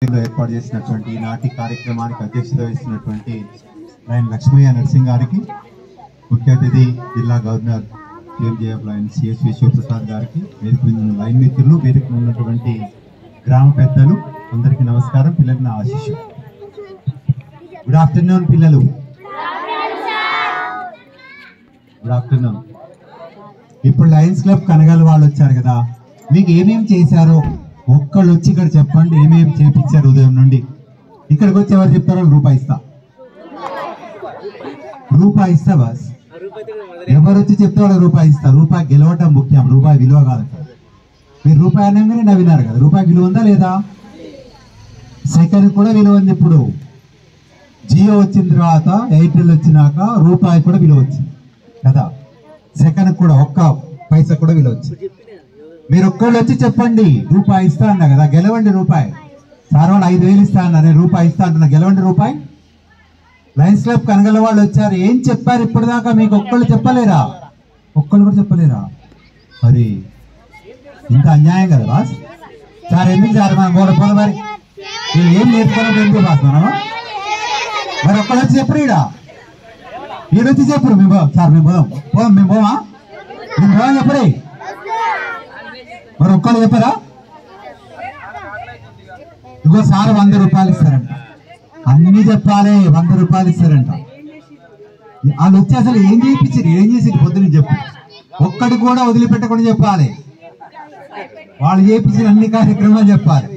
ఏర్పాటు చేసినటువంటి నాటి కార్యక్రమానికి అధ్యక్షత వహిస్తున్నటువంటి లైన్ లక్ష్మయ్య నరసింగ్ గారికి, ముఖ్య అతిథి జిల్లా గవర్నర్ కేఎంజేఎఫ్ లైన్ సిఎస్వి శివప్రసాద్ గారికి, వేదిక మీద ఉన్న లైన్ మిత్రులు, వేదిక మీద ఉన్నటువంటి గ్రామ పెద్దలు అందరికీ నమస్కారం. పిల్లలు నా ఆశీస్సు. గుడ్ ఆఫ్టర్నూన్ పిల్లలు. Good afternoon. ఇప్పుడు లయన్స్ క్లబ్ కనగల వాళ్ళు వచ్చారు కదా, మీకు ఏమేమి చేశారో ఒక్కళ్ళు వచ్చి ఇక్కడ చెప్పండి. ఏమేమి చేపించారు ఉదయం నుండి? ఇక్కడికి వచ్చి ఎవరు చెప్తారో రూపాయి ఇస్తా. రూపాయి ఇస్తా బస్. ఎవరు వచ్చి చెప్తే వాళ్ళకి రూపాయి ఇస్తా. రూపాయి గెలవటం ముఖ్యం, రూపాయి విలువ కాదు. మీరు రూపాయి అనగానే నవ్వినారు కదా, రూపాయి విలువ ఉందా లేదా? సెకండ్ కూడా విలువ ఉంది. ఇప్పుడు జియో వచ్చిన తర్వాత, ఎయిర్టెల్ వచ్చినాక రూపాయి కూడా విలువ వచ్చింది కదా. సెకండ్ కూడా ఒక్క పైసా కూడా విలువ వచ్చింది. మీరు ఒక్కళ్ళు వచ్చి చెప్పండి రూపాయి ఇస్తా అన్నా కదా, గెలవండి రూపాయి. సార్ వాళ్ళు 5,000 ఇస్తా అన్నా, నేను రూపాయి ఇస్తా అంటున్నా, గెలవండి రూపాయి. లయన్స్ క్లబ్ కనగల వాళ్ళు వచ్చారు, ఏం చెప్పారు ఇప్పటిదాకా? మీకు ఒక్కళ్ళు చెప్పలేరా? ఒక్కళ్ళు కూడా చెప్పలేరా? మరి ఇంత అన్యాయం కదా బాస్. సార్ ఎందుకు సార్ మనం పోల మరి వీళ్ళు ఏం నేర్చుకోవాలి ఎందుకు బాస్ మనం? మరి ఒక్కళ్ళు వచ్చి చెప్పరు, ఈడొచ్చి చెప్పరు. మేము సార్ మేము పోదాం మేము పోమా చెప్పరే. మరి ఒక్కళ్ళు చెప్పరా? ఇంకో సార్ 100 రూపాయలు ఇస్తారంట, అన్ని చెప్పాలి. 100 రూపాయలు ఇస్తారంట. వాళ్ళు వచ్చి అసలు ఏం చేయించారు, ఏం చేసి పొద్దున చెప్పు. ఒక్కటి కూడా వదిలిపెట్టకుండా చెప్పాలి. వాళ్ళు చేయించిన అన్ని కార్యక్రమాలు చెప్పాలి.